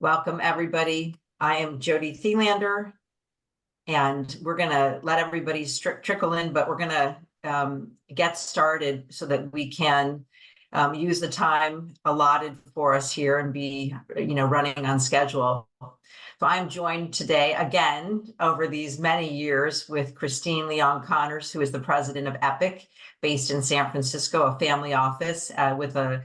Welcome, everybody. I am J.Thelander, and we're going to let everybody trickle in, but we're going to get started so that we can use the time allotted for us here and be, running on schedule. So I'm joined today again over these many years with Christine Leon Connors, who is the president of Epic, based in San Francisco, a family office with a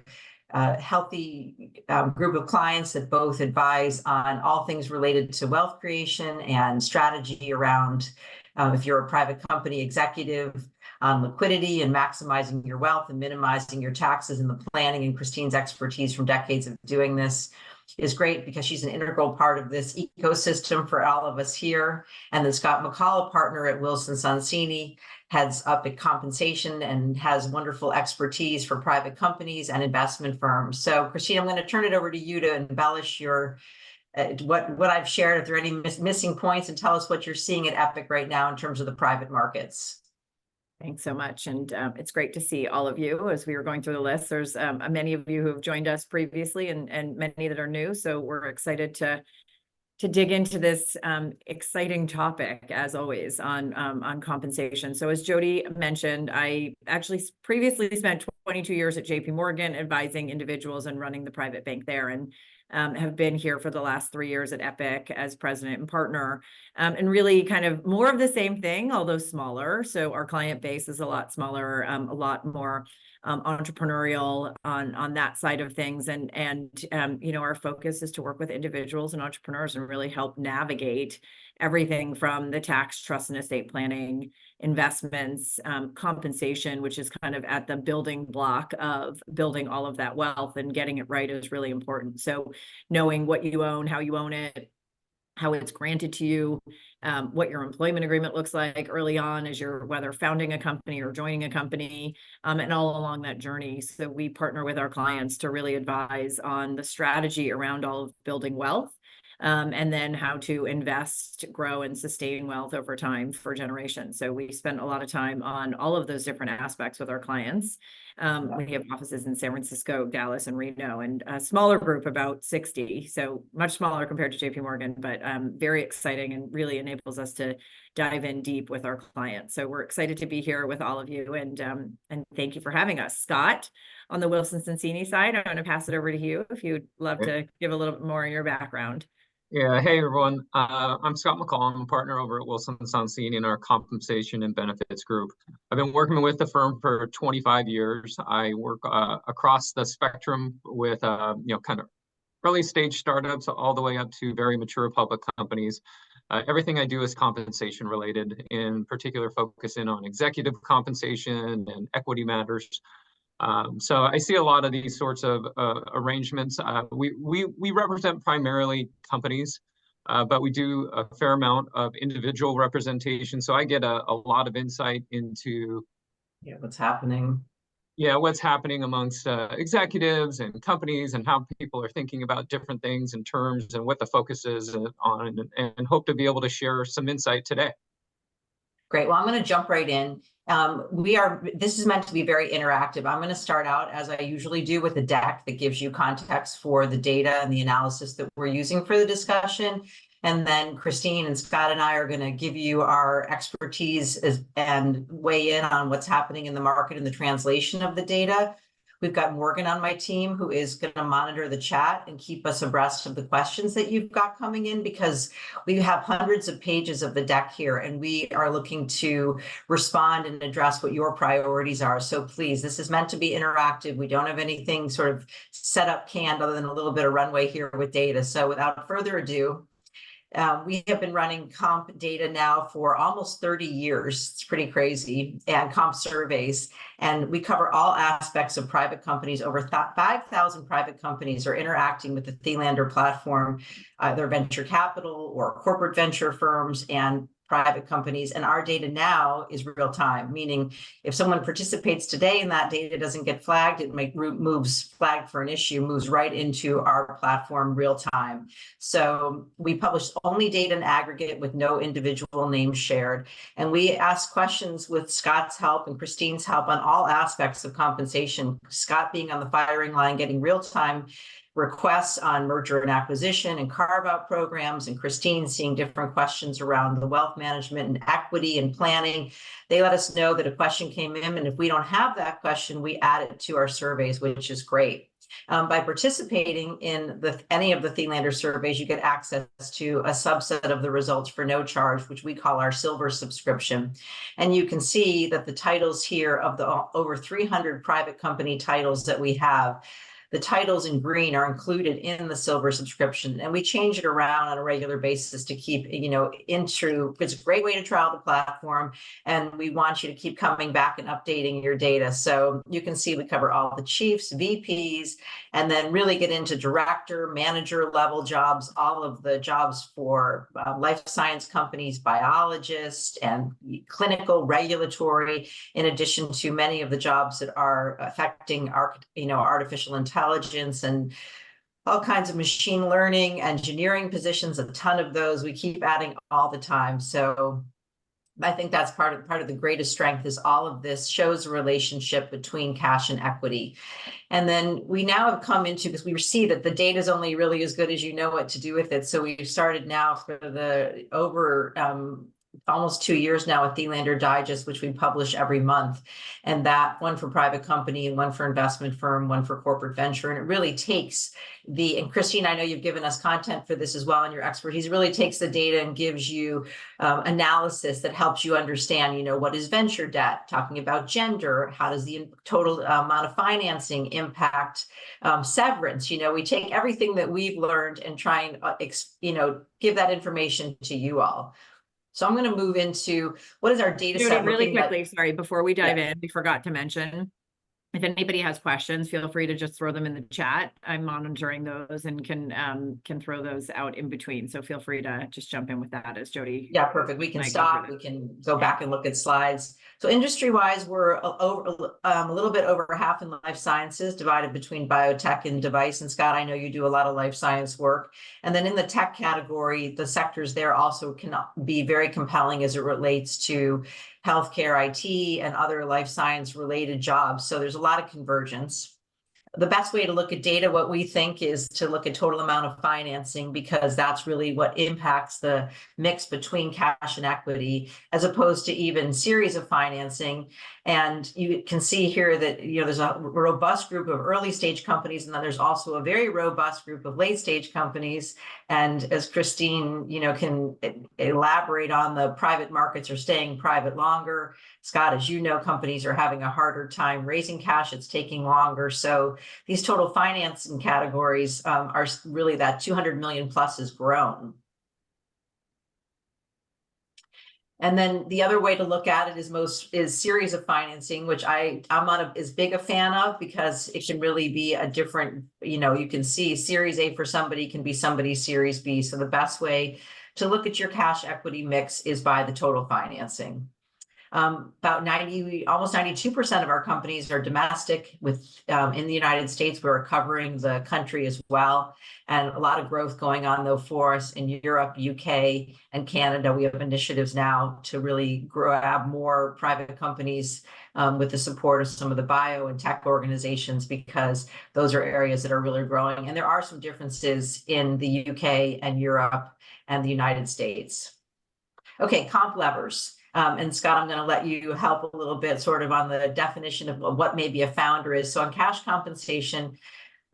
healthy group of clients that both advise on all things related to wealth creation and strategy around, if you're a private company executive, on liquidity and maximizing your wealth and minimizing your taxes and the planning. And Christine's expertise from decades of doing this is great because she's an integral part of this ecosystem for all of us here. And the Scott McCullough partner at Wilson Sonsini heads up at compensation and has wonderful expertise for private companies and investment firms. So Christine, I'm going to turn it over to you to embellish your what I've shared. If there are any missing points, and tell us what you're seeing at Epic right now in terms of the private markets. Thanks so much. And it's great to see all of you as we were going through the list. There's many of you who have joined us previously and many that are new. So we're excited to dig into this exciting topic, as always, on compensation. So as Jody mentioned, I actually previously spent 22 years at J.P. Morgan advising individuals and running the private bank there, and have been here for the last 3 years at Epic as president and partner, and really kind of more of the same thing, although smaller. So our client base is a lot smaller, a lot more entrepreneurial on that side of things. And our focus is to work with individuals and entrepreneurs and really help navigate everything from the tax, trust, and estate planning, investments, compensation, which is kind of at the building block of building all of that wealth, and getting it right is really important. So knowing what you own, how you own it, how it's granted to you, what your employment agreement looks like early on as you're whether founding a company or joining a company, and all along that journey. So we partner with our clients to really advise on the strategy around all of building wealth, and then how to invest, grow, and sustain wealth over time for generations. So we spend a lot of time on all of those different aspects with our clients. We have offices in San Francisco, Dallas, and Reno, and a smaller group, about 60. So much smaller compared to JP Morgan, but very exciting and really enables us to dive in deep with our clients. So we're excited to be here with all of you, and thank you for having us. Scott, on the Wilson Sonsini side, I'm going to pass it over to you if you'd love to give a little bit more on your background. Yeah, hey everyone. I'm Scott McCullough. I'm a partner over at Wilson Sonsini in our compensation and benefits group. I've been working with the firm for 25 years. I work across the spectrum with kind of early stage startups all the way up to very mature public companies. Everything I do is compensation related, in particular focusing on executive compensation and equity matters. So I see a lot of these sorts of arrangements. We represent primarily companies, but we do a fair amount of individual representation. So I get a lot of insight into what's happening. Yeah, what's happening amongst executives and companies, and how people are thinking about different things and terms, and what the focus is on, and hope to be able to share some insight today. Great. Well, I'm going to jump right in. This is meant to be very interactive. I'm going to start out, as I usually do, with a deck that gives you context for the data and the analysis that we're using for the discussion. And then Christine and Scott and I are going to give you our expertise and weigh in on what's happening in the market and the translation of the data. We've got Morgan on my team, who is going to monitor the chat and keep us abreast of the questions that you've got coming in, because we have hundreds of pages of the deck here, and we are looking to respond and address what your priorities are. So please, this is meant to be interactive. We don't have anything sort of set up canned other than a little bit of runway here with data. So without further ado, we have been running comp data now for almost 30 years. It's pretty crazy, and comp surveys. And we cover all aspects of private companies. Over 5,000 private companies are interacting with the J.Thelander platform, either venture capital or corporate venture firms and private companies. And our data now is real time, meaning if someone participates today and that data doesn't get flagged, it moves flagged for an issue, moves right into our platform real time. So we publish only data in aggregate with no individual names shared. And we ask questions with Scott's help and Christine's help on all aspects of compensation. Scott being on the firing line, getting real time requests on merger and acquisition and carve-out programs, and Christine seeing different questions around the wealth management and equity and planning. They let us know that a question came in, and if we don't have that question, we add it to our surveys, which is great. By participating in any of the J.Thelander surveys, you get access to a subset of the results for no charge, which we call our silver subscription. And you can see that the titles here of the over 300 private company titles that we have, the titles in green are included in the silver subscription, and we change it around on a regular basis to keep, it's a great way to trial the platform, and we want you to keep coming back and updating your data. So you can see we cover all the chiefs, VPs, and then really get into director, manager level jobs, all of the jobs for life science companies, biologists, and clinical, regulatory, in addition to many of the jobs that are affecting artificial intelligence and all kinds of machine learning, engineering positions, a ton of those. We keep adding all the time. So I think that's part of the greatest strength is all of this shows a relationship between cash and equity. And then we now have come into, because we see that the data is only really as good as you know what to do with it. So we've started now for the almost 2 years now with J.Thelander Digest, which we publish every month, and that one for private company and one for investment firm, one for corporate venture. And it really takes and Christine, I know you've given us content for this as well, and your expertise really takes the data and gives you analysis that helps you understand, what is venture debt, talking about gender, how does the total amount of financing impact severance. We take everything that we've learned and try and, give that information to you all. So I'm going to move into what is our data set. Really quickly, sorry, before we dive in, we forgot to mention, if anybody has questions, feel free to just throw them in the chat. I'm monitoring those and can throw those out in between. So feel free to just jump in with that as Jody. Yeah, perfect. We can stop. We can go back and look at slides. So industry-wise, we're a little bit over half in life sciences, divided between biotech and device. And Scott, I know you do a lot of life science work. And then in the tech category, the sectors there also can be very compelling as it relates to healthcare, IT, and other life science related jobs. So there's a lot of convergence. The best way to look at data, what we think, is to look at total amount of financing, because that's really what impacts the mix between cash and equity, as opposed to even series of financing. And you can see here that there's a robust group of early stage companies, and then there's also a very robust group of late stage companies. And as Christine can elaborate on, the private markets are staying private longer. Scott, as you know, companies are having a harder time raising cash. It's taking longer. So these total financing categories are really that 200 million plus has grown. And then the other way to look at it is series of financing, which I'm not as big a fan of, because it can really be a different, you can see Series A for somebody can be somebody's Series B. So the best way to look at your cash equity mix is by the total financing. About almost 92% of our companies are domestic in the United States. We're covering the country as well, and a lot of growth going on though for us in Europe, UK, and Canada. We have initiatives now to really grab more private companies with the support of some of the bio and tech organizations, because those are areas that are really growing. And there are some differences in the UK and Europe and the United States. Okay, comp levers. And Scott, I'm going to let you help a little bit sort of on the definition of what maybe a founder is. So on cash compensation,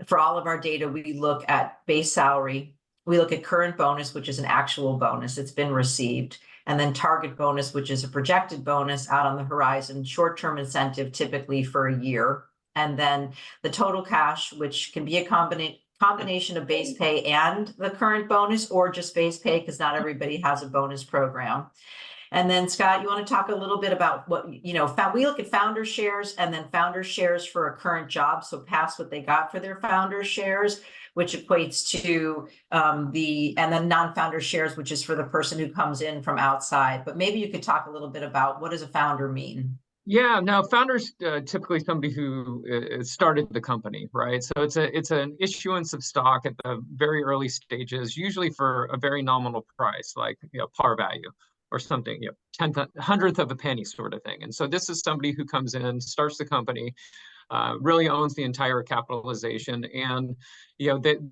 for all of our data, we look at base salary. We look at current bonus, which is an actual bonus. It's been received. And then target bonus, which is a projected bonus out on the horizon, short-term incentive, typically for a year. And then the total cash, which can be a combination of base pay and the current bonus, or just base pay, because not everybody has a bonus program. And then Scott, you want to talk a little bit about what, we look at founder shares, and then founder shares for a current job. So past what they got for their founder shares, which equates to and then non-founder shares, which is for the person who comes in from outside. But maybe you could talk a little bit about, what does a founder mean? Yeah, now founders typically somebody who started the company, right? So it's an issuance of stock at the very early stages, usually for a very nominal price, like par value or something, tenth, hundredth of a penny sort of thing. And so this is somebody who comes in, starts the company. really owns the entire capitalization. And that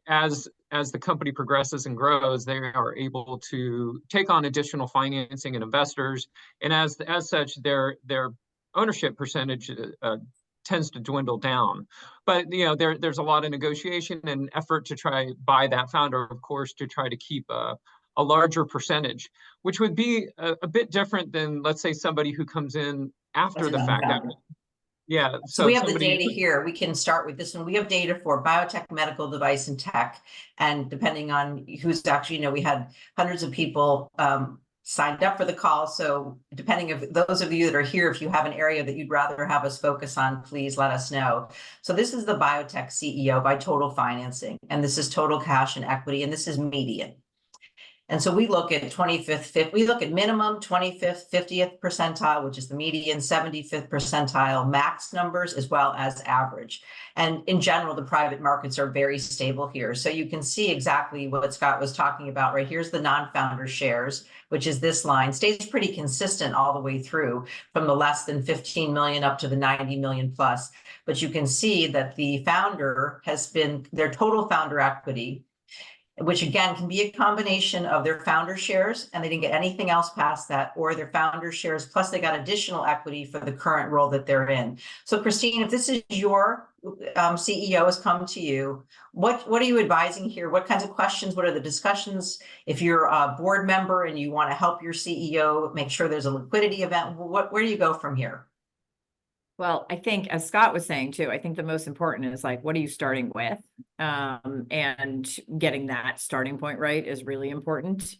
as the company progresses and grows, they are able to take on additional financing and investors. And as such, their ownership percentage tends to dwindle down. But there's a lot of negotiation and effort to try by that founder, of course, to try to keep a larger percentage, which would be a bit different than, let's say, somebody who comes in after the fact. Yeah. So we have the data here. We can start with this one. We have data for biotech, medical device, and tech. And depending on who's actually, we had hundreds of people signed up for the call. So depending if those of you that are here, if you have an area that you'd rather have us focus on, please let us know. So this is the biotech CEO by total financing, and this is total cash and equity, and this is median. And so we look at 25th, we look at minimum, 25th, 50th percentile, which is the median, 75th percentile max numbers, as well as average. And in general, the private markets are very stable here. So you can see exactly what Scott was talking about, right? Here's the non-founder shares, which is this line, stays pretty consistent all the way through from the less than 15 million up to the 90 million plus. But you can see that the founder has been, their total founder equity, which again can be a combination of their founder shares and they didn't get anything else past that, or their founder shares plus they got additional equity for the current role that they're in. So Christine, if this is your CEO has come to you, what are you advising here? What kinds of questions? What are the discussions? If you're a board member and you want to help your CEO make sure there's a liquidity event, where do you go from here? Well, I think, as Scott was saying too, I think the most important is like, what are you starting with? And getting that starting point right is really important.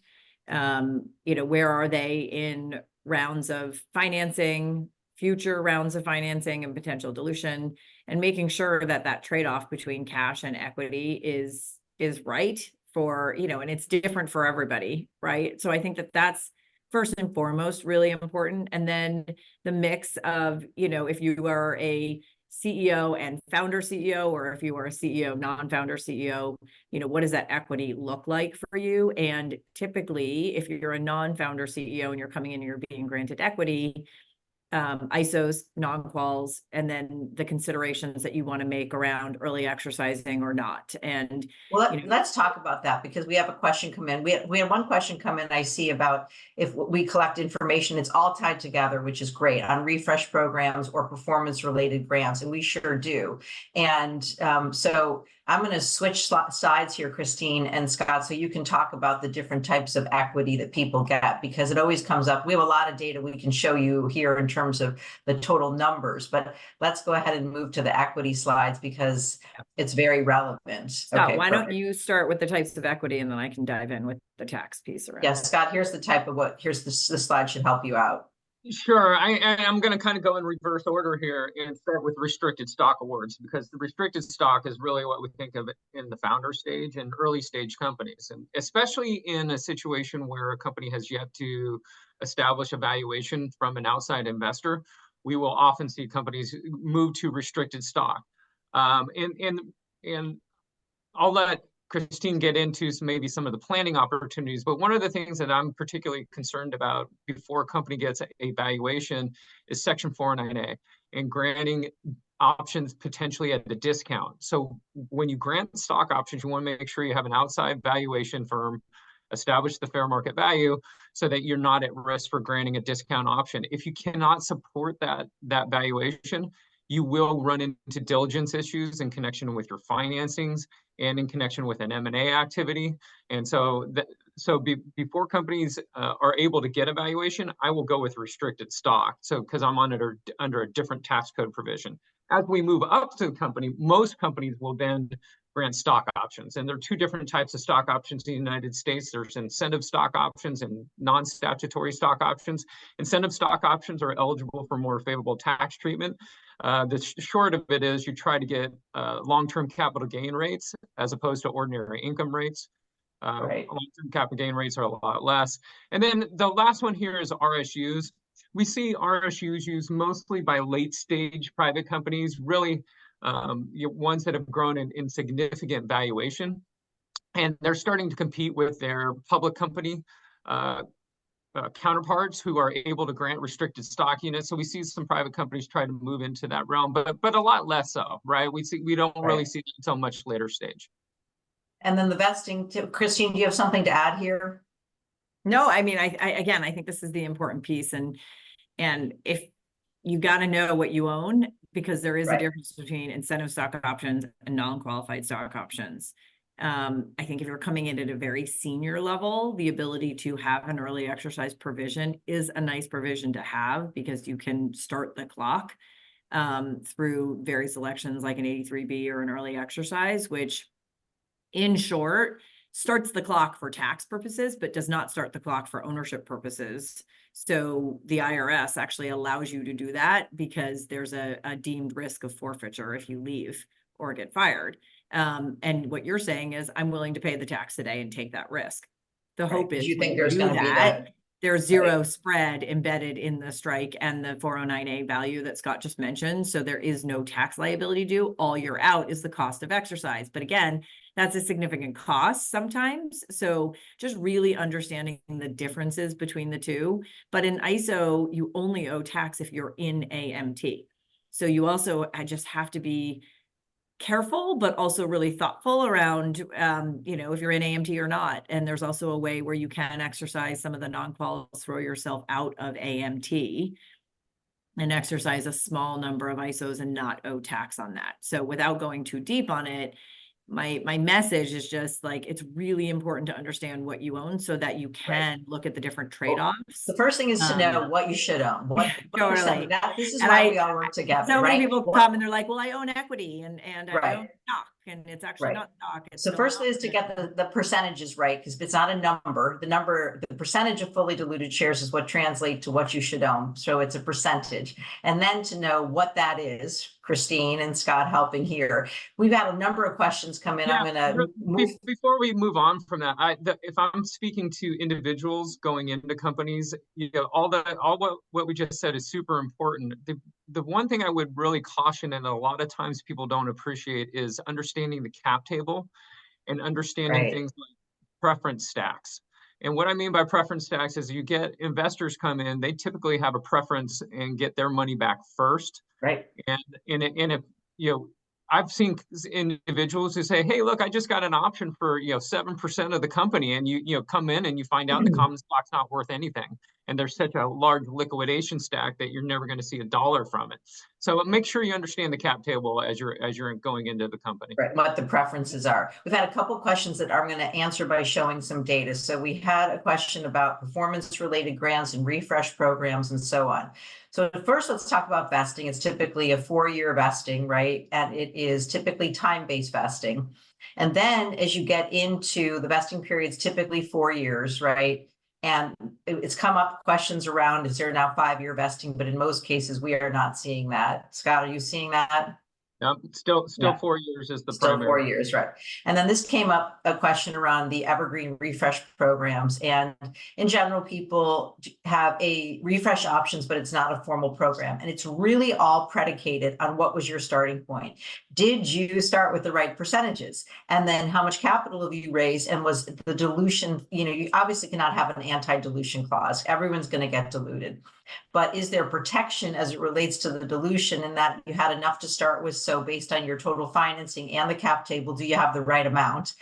Where are they in rounds of financing, future rounds of financing and potential dilution, and making sure that that trade-off between cash and equity is right for, and it's different for everybody, right? So I think that that's first and foremost really important. And then the mix of, if you are a CEO and founder CEO, or if you are a CEO, non-founder CEO, what does that equity look like for you? And typically, if you're a non-founder CEO and you're coming in and you're being granted equity, ISOs, non-quals, and then the considerations that you want to make around early exercising or not. And well, let's talk about that, because we have a question come in. We had one question come in I see about if we collect information, it's all tied together, which is great, on refresh programs or performance related grants, and we sure do. And so I'm going to switch sides here, Christine and Scott, so you can talk about the different types of equity that people get, because it always comes up. We have a lot of data we can show you here in terms of the total numbers, but let's go ahead and move to the equity slides because it's very relevant. Scott, okay, why don't you start with the types of equity and then I can dive in with the tax piece around. Yes, Scott, here's the type of here's the slide should help you out. Sure. I'm going to kind of go in reverse order here and start with restricted stock awards, because the restricted stock is really what we think of in the founder stage and early stage companies. And especially in a situation where a company has yet to establish a valuation from an outside investor, we will often see companies move to restricted stock. And I'll let Christine get into maybe some of the planning opportunities, but one of the things that I'm particularly concerned about before a company gets a valuation is Section 409A and granting options potentially at a discount. So when you grant stock options, you want to make sure you have an outside valuation firm establish the fair market value so that you're not at risk for granting a discount option. If you cannot support that valuation, you will run into diligence issues in connection with your financings and in connection with an M&A activity. And so before companies are able to get a valuation, I will go with restricted stock. So because I'm under a different tax code provision. As we move up to the company, most companies will then grant stock options. And there are two different types of stock options in the United States. There's incentive stock options and non-statutory stock options. Incentive stock options are eligible for more favorable tax treatment. The short of it is you try to get long-term capital gain rates as opposed to ordinary income rates. Right. Long-term capital gain rates are a lot less. And then the last one here is RSUs. We see RSUs used mostly by late-stage private companies, really ones that have grown in significant valuation. And they're starting to compete with their public company counterparts who are able to grant restricted stock units. So we see some private companies try to move into that realm, but a lot less so, right? We don't really see it until much later stage. And then the vesting, Christine, do you have something to add here? No, I mean, again, I think this is the important piece, and if you got to know what you own, because there is a difference between incentive stock options and non-qualified stock options. I think if you're coming in at a very senior level, the ability to have an early exercise provision is a nice provision to have, because you can start the clock through various elections like an 83B or an early exercise, which in short starts the clock for tax purposes, but does not start the clock for ownership purposes. So the IRS actually allows you to do that because there's a deemed risk of forfeiture if you leave or get fired. And what you're saying is, I'm willing to pay the tax today and take that risk. The hope is you think when there's you going do to be that, that? there's zero spread embedded in the strike and the 409A value that Scott just mentioned. So there is no tax liability due. All you're out is the cost of exercise. But again, that's a significant cost sometimes. So just really understanding the differences between the two. But in ISO, you only owe tax if you're in AMT. So you also just have to be careful, but also really thoughtful around, if you're in AMT or not. And there's also a way where you can exercise some of the non-quals, throw yourself out of AMT and exercise a small number of ISOs and not owe tax on that. So without going too deep on it, my message is just like, it's really important to understand what you own so that you can look at the different trade-offs. The first thing is to know what you should own. What Totally. this is And why we all work together. So many right? people come and they're like, well, I own equity and I own stock, and it's actually not stock. It's So first is to get the percentages right, because it's not a number. The percentage of fully diluted shares is what translates to what you should own. So it's a percentage. And then to know what that is, Christine and Scott helping here. We've had a number of questions come in. I'm going to move. Before we move on from that, if I'm speaking to individuals going into companies, all what we just said is super important. The one thing I would really caution, and a lot of times people don't appreciate, is understanding the cap table and understanding things like preference stacks. And what I mean by preference stacks is, you get investors come in, they typically have a preference and get their money back first. Right. And if I've seen individuals who say, hey, look, I just got an option for 7% of the company, and you come in and you find out the common stock's not worth anything, and there's such a large liquidation stack that you're never going to see a dollar from it. So make sure you understand the cap table as you're going into the company. Right, what the preferences are. We've had a couple questions that I'm going to answer by showing some data. So we had a question about performance-related grants and refresh programs and so on. So first, let's talk about vesting. It's typically a 4-year vesting, right? And it is typically time-based vesting. And then as you get into the vesting periods, typically 4 years, right? And it's come up questions around, is there now 5-year vesting? But in most cases, we are not seeing that. Scott, are you seeing that? No, still 4 years is the Still primary. 4 years, right? And then this came up, a question around the evergreen refresh programs. And in general, people have a refresh options, but it's not a formal program. And it's really all predicated on what was your starting point. Did you start with the right percentages? And then how much capital have you raised? And was the dilution, you obviously cannot have an anti-dilution clause. Everyone's going to get diluted. But is there protection as it relates to the dilution, in that you had enough to start with? So based on your total financing and the cap table, do you have the right amount?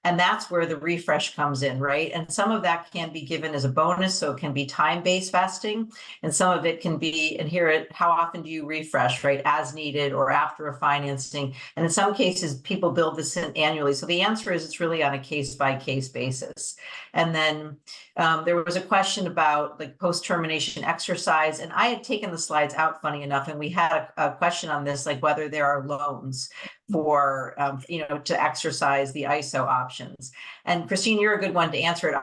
And that's where the refresh comes in, right? And some of that can be given as a bonus, so it can be time-based vesting, and some of it can be inherent. How often do you refresh, right? As needed or after a financing. And in some cases, people build this in annually. So the answer is, it's really on a case-by-case basis. And then there was a question about like post-termination exercise, and I had taken the slides out, funny enough, and we had a question on this, like whether there are loans for, to exercise the ISO options. And Christine, you're a good one to answer it.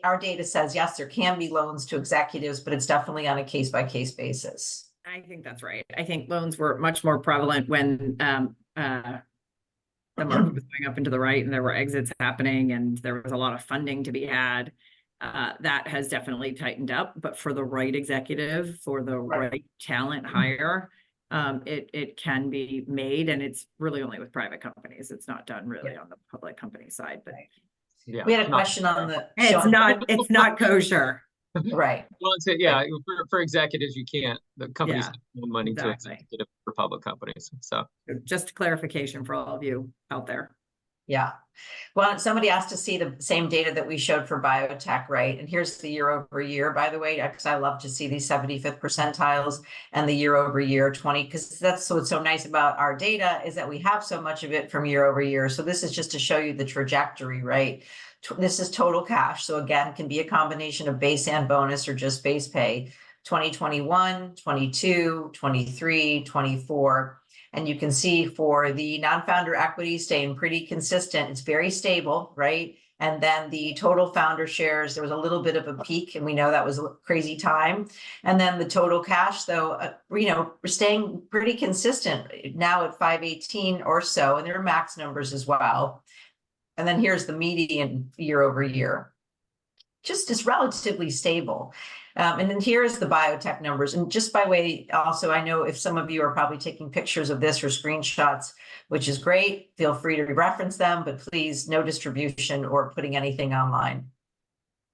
Our data says, yes, there can be loans to executives, but it's definitely on a case-by-case basis. I think that's right. I think loans were much more prevalent when the market was going up and to the right, and there were exits happening, and there was a lot of funding to be had. That has definitely tightened up, but for the right executive, for the right talent hire, it can be made, and it's really only with private companies. It's not done really on the public company side. But we had a question on the. It's not kosher. Right. Well, yeah, for executives, you can't, the companies Yeah, have money to exactly. executive for public companies. So Just clarification for all of you out there. Yeah. Well, somebody asked to see the same data that we showed for biotech, right? And here's the year over year, by the way, because I love to see these 75th percentiles and the year over year 20, because that's what's so nice about our data is that we have so much of it from year over year. So this is just to show you the trajectory, right? This is total cash. So again, it can be a combination of base and bonus or just base pay. 2021, 22, 23, 24. And you can see for the non-founder equity staying pretty consistent. It's very stable, right? And then the total founder shares, there was a little bit of a peak, and we know that was a crazy time. And then the total cash, though, we're staying pretty consistent now at 518 or so, and there are max numbers as well. And then here's the median year over year. Just is relatively stable. And then here's the biotech numbers. And just by way, also, I know if some of you are probably taking pictures of this or screenshots, which is great, feel free to reference them, but please no distribution or putting anything online.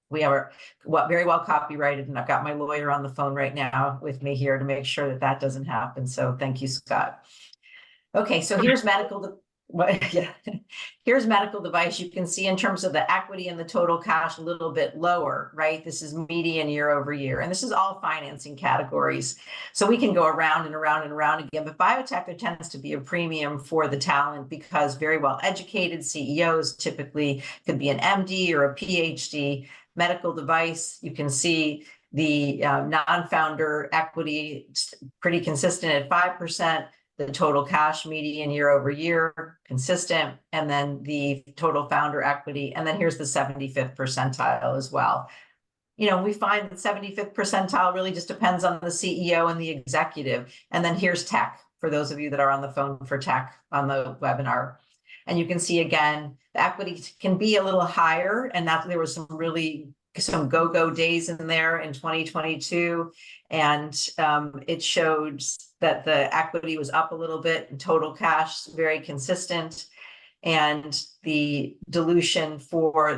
We are very well copyrighted, and I've got my lawyer on the phone right now with me here to make sure that that doesn't happen. So thank you, Scott. Okay, so here's medical. Yeah. Here's medical device. You can see in terms of the equity and the total cash a little bit lower, right? This is median year over year, and this is all financing categories. So we can go around and around and around again, but biotech, there tends to be a premium for the talent because very well educated CEOs typically could be an MD or a PhD. Medical device, you can see the non-founder equity pretty consistent at 5%. The total cash median year over year, consistent, and then the total founder equity. And then here's the 75th percentile as well. We find that 75th percentile really just depends on the CEO and the executive. And then here's tech, for those of you that are on the phone for tech on the webinar. And you can see again, the equity can be a little higher, and that there was some go-go days in there in 2022. And it showed that the equity was up a little bit and total cash very consistent. And the dilution for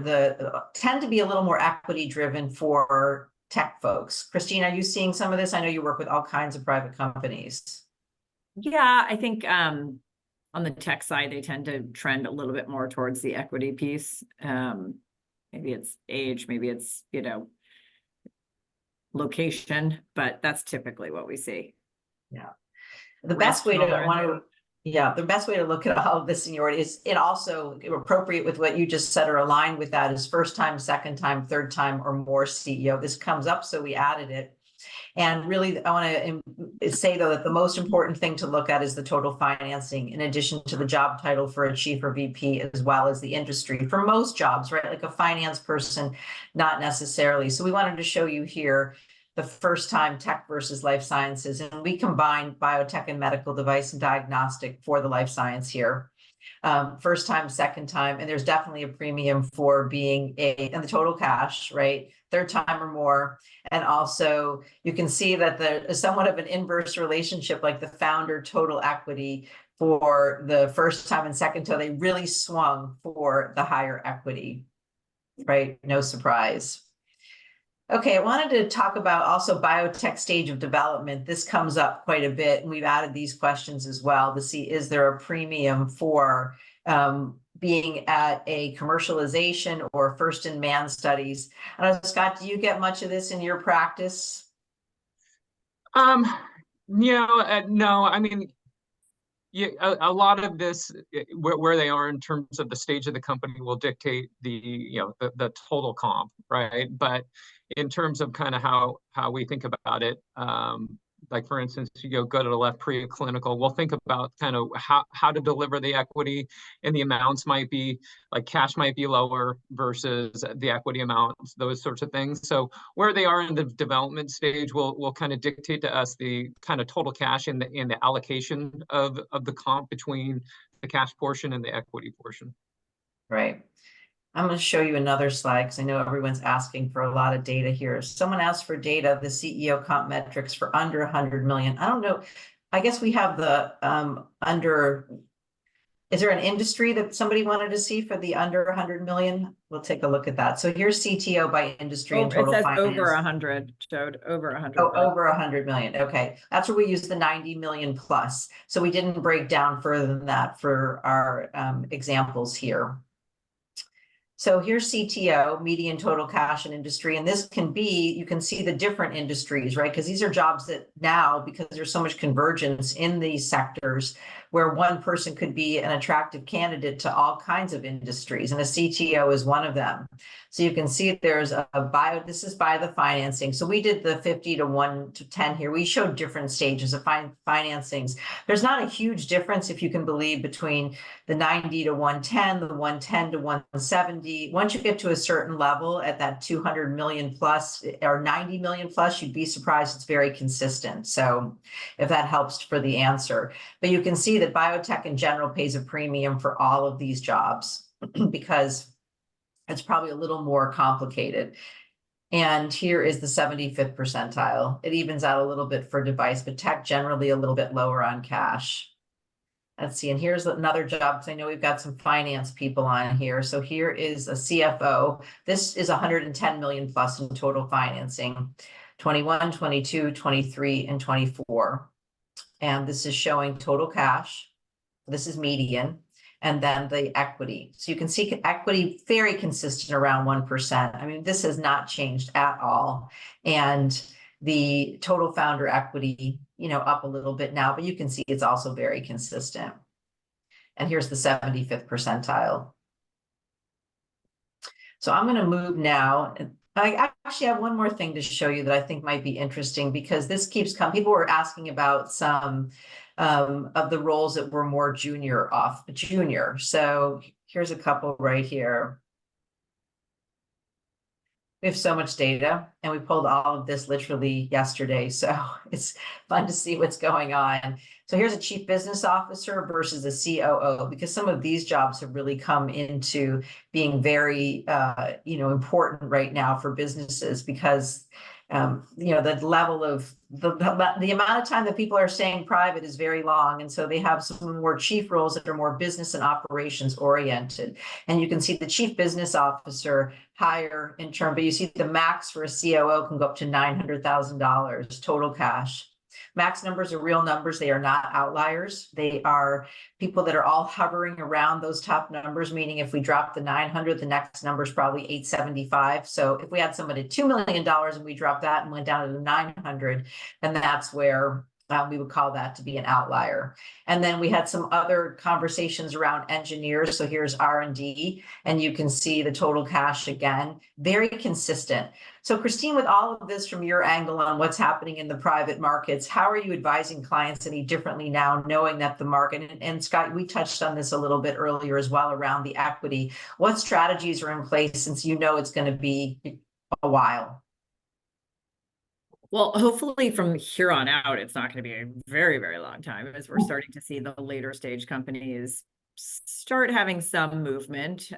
tend to be a little more equity driven for tech folks. Christine, are you seeing some of this? I know you work with all kinds of private companies. Yeah, I think on the tech side, they tend to trend a little bit more towards the equity piece. Maybe it's age, maybe it's, location, but that's typically what we see. Yeah. The best way to look at all of this seniority is it also appropriate with what you just said or aligned with that is first time, second time, third time or more CEO. This comes up, so we added it. And really, I want to say, though, that the most important thing to look at is the total financing, in addition to the job title for a chief or VP, as well as the industry. For most jobs, right, like a finance person, not necessarily. So we wanted to show you here the first time tech versus life sciences. And we combined biotech and medical device and diagnostic for the life science here. First time, second time, and there's definitely a premium for being and the total cash, right? Third time or more. And also you can see that there's somewhat of an inverse relationship, like the founder total equity for the first time and second time, they really swung for the higher equity, right? No surprise. Okay, I wanted to talk about also biotech stage of development. This comes up quite a bit, and we've added these questions as well to see, is there a premium for being at a commercialization or first in man studies? Scott, do you get much of this in your practice? No, I mean, yeah, a lot of this, where they are in terms of the stage of the company will dictate the total comp, right? But in terms of kind of how we think about it, like for instance, you go to the left, preclinical, we'll think about kind of how to deliver the equity, and the amounts might be like cash might be lower versus the equity amounts, those sorts of things. So where they are in the development stage will kind of dictate to us the kind of total cash and the allocation of the comp between the cash portion and the equity portion. Right. I'm going to show you another slide because I know everyone's asking for a lot of data here. Someone asked for data, the CEO comp metrics for under 100 million. I don't know. I guess we have the under Is there an industry that somebody wanted to see for the under 100 million? We'll take a look at that. So here's CTO by industry and It total says finance. over 100, showed over 100. Oh, over 100 million. Okay. That's where we use the 90 million plus. So we didn't break down further than that for our examples here. So here's CTO, median total cash in industry, and this can be, you can see the different industries, right? Because these are jobs that now, because there's so much convergence in these sectors, where one person could be an attractive candidate to all kinds of industries, and a CTO is one of them. So you can see there's a this is by the financing. So we did the 50 to 1 to 10 here. We showed different stages of financings. There's not a huge difference, if you can believe, between the 90 to 110, the 110 to 170. Once you get to a certain level at that 200 million plus or 90 million plus, you'd be surprised it's very consistent. So if that helps for the answer. But you can see that biotech in general pays a premium for all of these jobs because it's probably a little more complicated. And here is the 75th percentile. It evens out a little bit for device, but tech generally a little bit lower on cash. Let's see, and here's another job, because I know we've got some finance people on here. So here is a CFO. This is 110 million plus in total financing, 21, 22, 23, and 24. And this is showing total cash. This is median. And then the equity. So you can see equity very consistent around 1%. I mean, this has not changed at all. And the total founder equity, up a little bit now, but you can see it's also very consistent. And here's the 75th percentile. So I'm going to move now. I actually have one more thing to show you that I think might be interesting, because this keeps coming. People were asking about some of the roles that were more junior. So here's a couple right here. We have so much data, and we pulled all of this literally yesterday. So it's fun to see what's going on. So here's a chief business officer versus a COO, because some of these jobs have really come into being very, important right now for businesses, because the level of the amount of time that people are staying private is very long. And so they have some more chief roles that are more business and operations oriented. And you can see the chief business officer higher in term, but you see the max for a COO can go up to $900,000 total cash. Max numbers are real numbers. They are not outliers. They are people that are all hovering around those top numbers, meaning if we drop the 900, the next number is probably 875. So if we had somebody at $2 million and we dropped that and went down to the 900, then that's where we would call that to be an outlier. And then we had some other conversations around engineers. So here's R&D, and you can see the total cash again, very consistent. So Christine, with all of this from your angle on what's happening in the private markets, how are you advising clients any differently now, knowing that the market, and Scott, we touched on this a little bit earlier as well around the equity. What strategies are in place since it's going to be a while? Well, hopefully from here on out, it's not going to be a very, very long time, as we're starting to see the later stage companies start having some movement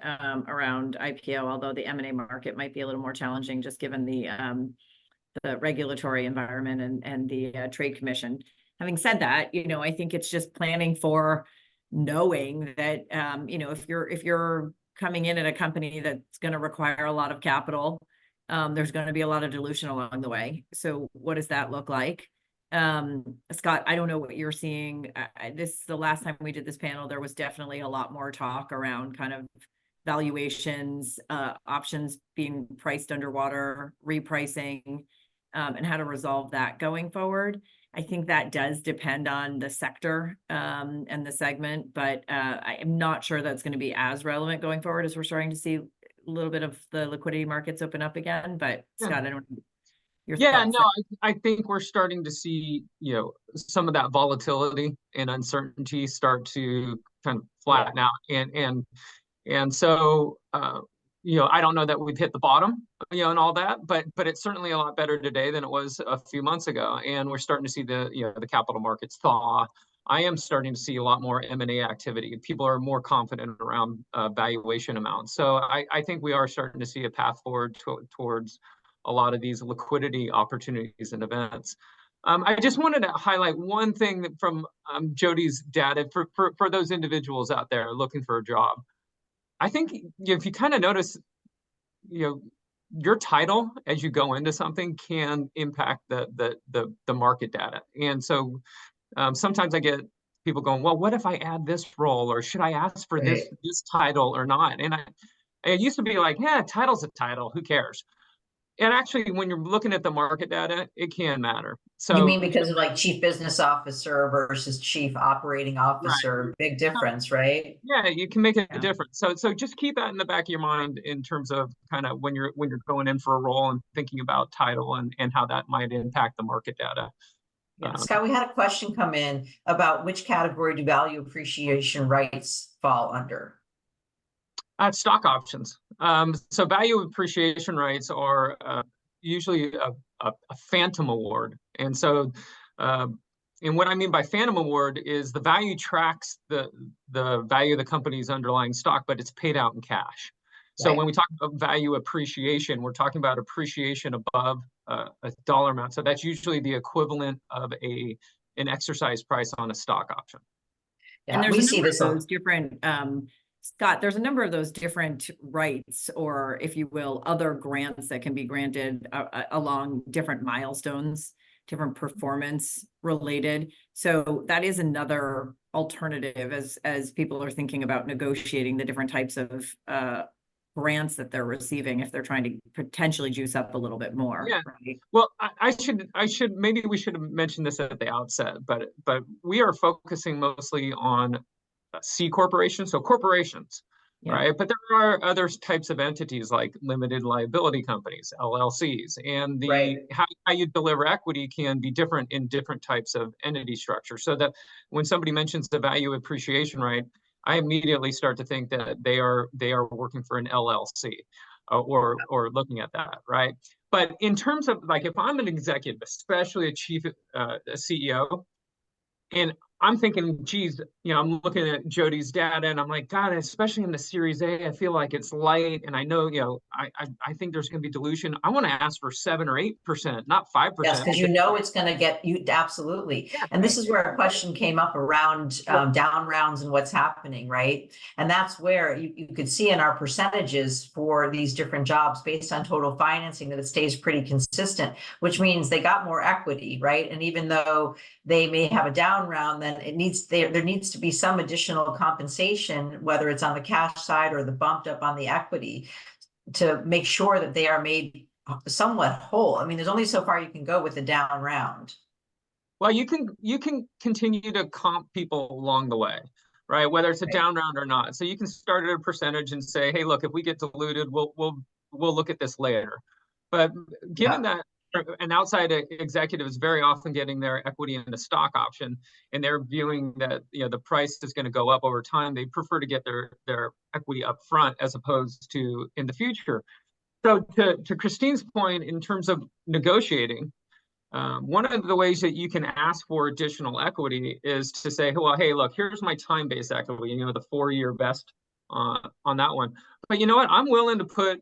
around IPO, although the M&A market might be a little more challenging just given the regulatory environment and the Trade Commission. Having said that, I think it's just planning for knowing that, if you're coming in at a company that's going to require a lot of capital, there's going to be a lot of dilution along the way. So what does that look like? Scott, I don't know what you're seeing. The last time we did this panel, there was definitely a lot more talk around kind of valuations, options being priced underwater, repricing, and how to resolve that going forward. I think that does depend on the sector and the segment, but I am not sure that's going to be as relevant going forward as we're starting to see a little bit of the liquidity markets open up again. But Scott, I don't know your thoughts. I think we're starting to see, some of that volatility and uncertainty start to kind of flatten out. And so, I don't know that we've hit the bottom, and all that, but it's certainly a lot better today than it was a few months ago. And we're starting to see the capital markets thaw. I am starting to see a lot more M&A activity. People are more confident around valuation amounts. So I think we are starting to see a path forward towards a lot of these liquidity opportunities and events. I just wanted to highlight one thing that from Jody's data for those individuals out there looking for a job. I think if you kind of notice, your title as you go into something can impact the market data. And so sometimes I get people going, well, what if I add this role, or should I ask for this title or not? And it used to be like, yeah, title's a title, who cares? And actually, when you're looking at the market data, it can matter. So you mean because of like chief business officer versus chief operating officer, right. big difference, right? Yeah, you can make a difference. So just keep that in the back of your mind in terms of kind of when you're going in for a role and thinking about title and how that might impact the market data. Yeah. Scott, we had a question come in about which category do value appreciation rights fall under? Stock options. So value appreciation rights are usually a phantom award. And so, and what I mean by phantom award is the value tracks the value of the company's underlying stock, but it's paid out in cash. So when we talk about value appreciation, we're talking about appreciation above a dollar amount. So that's usually the equivalent of an exercise price on a stock option. Yeah, and there's a number of those different, Scott, there's a number of those different rights, or if you will, other grants that can be granted along different milestones, different performance related. So that is another alternative as people are thinking about negotiating the different types of grants that they're receiving if they're trying to potentially juice up a little bit more. Yeah. Right? Well, I should maybe we should have mentioned this at the outset, but we are focusing mostly on C corporations, so corporations, right? But there are other types of entities like limited liability companies, LLCs, and how you deliver equity can be different in different types of entity structure. So that when somebody mentions the value appreciation right, I immediately start to think that they are working for an LLC or looking at that, right? But in terms of like, if I'm an executive, especially a CEO, and I'm thinking, geez, I'm looking at Jody's data and I'm like, God, especially in the Series A, I feel like it's light. And I know, I think there's going to be dilution. I want to ask for 7 or 8%, not 5%. Yes, because it's going to get you absolutely. Yeah. And this is where a question came up around down rounds and what's happening, right? And that's where you could see in our percentages for these different jobs based on total financing that it stays pretty consistent, which means they got more equity, right? And even though they may have a down round, then there needs to be some additional compensation, whether it's on the cash side or the bumped up on the equity, to make sure that they are made somewhat whole. I mean, there's only so far you can go with the down round. Well, you can continue to comp people along the way, right? Whether it's a down round or not. So you can start at a percentage and say, hey, look, if we get diluted, we'll look at this later. But given that an outside executive is very often getting their equity in the stock option, and they're viewing that the price is going to go up over time, they prefer to get their equity up front as opposed to in the future. So to Christine's point, in terms of negotiating, one of the ways that you can ask for additional equity is to say, well, hey, look, here's my time-based equity, the 4-year vest on that one. But you know what? I'm willing to put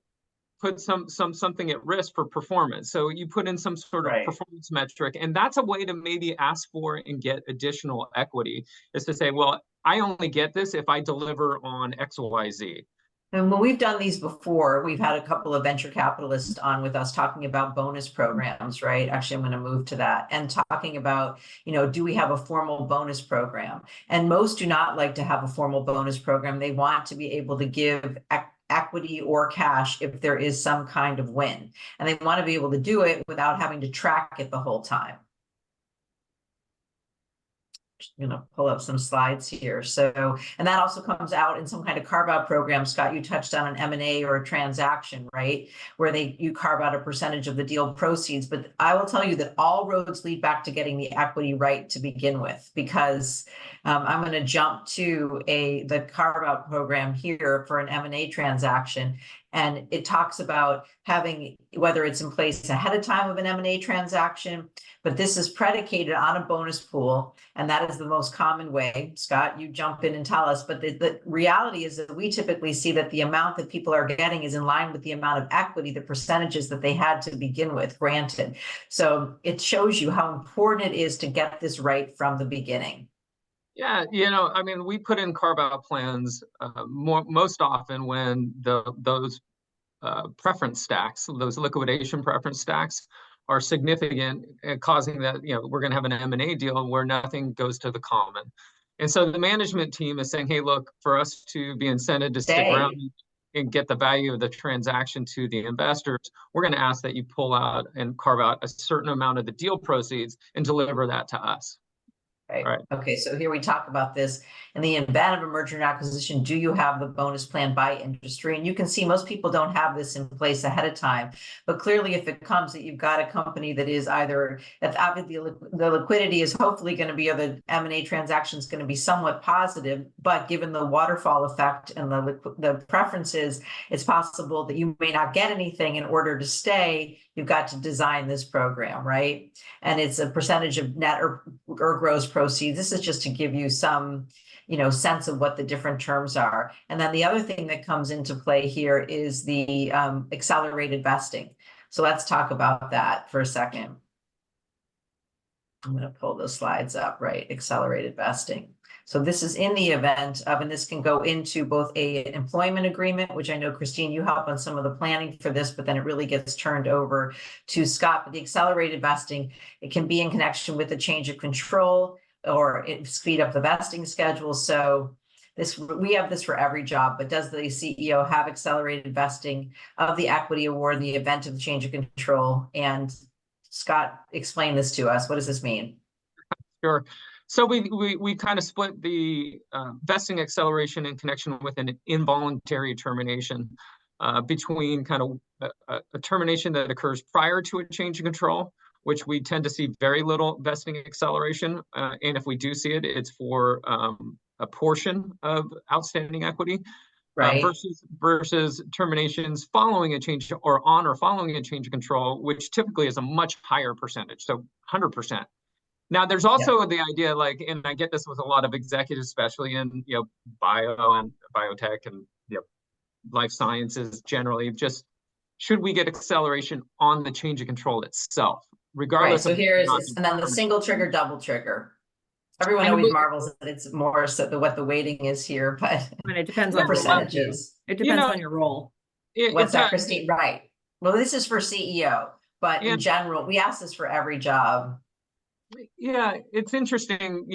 something at risk for performance. So you put in some sort of performance metric, and that's a way to maybe ask for and get additional equity, is to say, well, I only get this if I deliver on X, Y, Z. And when we've done these before, we've had a couple of venture capitalists on with us talking about bonus programs, right? Actually, I'm going to move to that, and talking about, do we have a formal bonus program? And most do not like to have a formal bonus program. They want to be able to give equity or cash if there is some kind of win. And they want to be able to do it without having to track it the whole time. Pull up some slides here. So, and that also comes out in some kind of carve out program. Scott, you touched on an M&A or a transaction, right? Where you carve out a percentage of the deal proceeds. But I will tell you that all roads lead back to getting the equity right to begin with, because I'm going to jump to the carve out program here for an M&A transaction. And it talks about having, whether it's in place ahead of time of an M&A transaction, but this is predicated on a bonus pool. And that is the most common way. Scott, you jump in and tell us, but the reality is that we typically see that the amount that people are getting is in line with the amount of equity, the percentages that they had to begin with, granted. So it shows you how important it is to get this right from the beginning. Yeah, I mean, we put in carve-out plans most often when those preference stacks, those liquidation preference stacks, are significant, causing that we're going to have an M&A deal where nothing goes to the common. And so the management team is saying, hey, look, for us to be incented to stick around and get the value of the transaction to the investors, we're going to ask that you pull out and carve out a certain amount of the deal proceeds and deliver that to us. Right. Okay, so here we talk about this. In the event of a merger and acquisition, do you have the bonus plan by industry? And you can see most people don't have this in place ahead of time. But clearly, if it comes that you've got a company that is either, that obviously the liquidity is hopefully going to be, or the M&A transaction is going to be somewhat positive, but given the waterfall effect and the preferences, it's possible that you may not get anything. In order to stay, you've got to design this program, right? And it's a percentage of net or gross proceeds. This is just to give you some, sense of what the different terms are. And then the other thing that comes into play here is the accelerated vesting. So let's talk about that for a second. I'm going to pull those slides up, right? Accelerated vesting. So this is in the event of, and this can go into both an employment agreement, which I know, Christine, you help on some of the planning for this, but then it really gets turned over to Scott. But the accelerated vesting, it can be in connection with a change of control, or it speed up the vesting schedule. So we have this for every job, but does the CEO have accelerated vesting of the equity award in the event of the change of control? And Scott, explain this to us. What does this mean? Sure. So we kind of split the vesting acceleration in connection with an involuntary termination between kind of a termination that occurs prior to a change of control, which we tend to see very little vesting acceleration. And if we do see it, it's for a portion of outstanding equity. Right. Versus terminations following a change, or on or following a change of control, which typically is a much higher percentage, so 100%. Now, there's also the idea, and I get this with a lot of executives, especially in bio and biotech and life sciences generally, just should we get acceleration on the change of control itself, regardless of. So here is, and then the single trigger, double trigger. Everyone always marvels that it's more so what the weighting is here, but it depends on percentages. It depends on your role. What's that, Christine? Right. Well, this is for CEO, but in general, we ask this for every job. Yeah, it's interesting.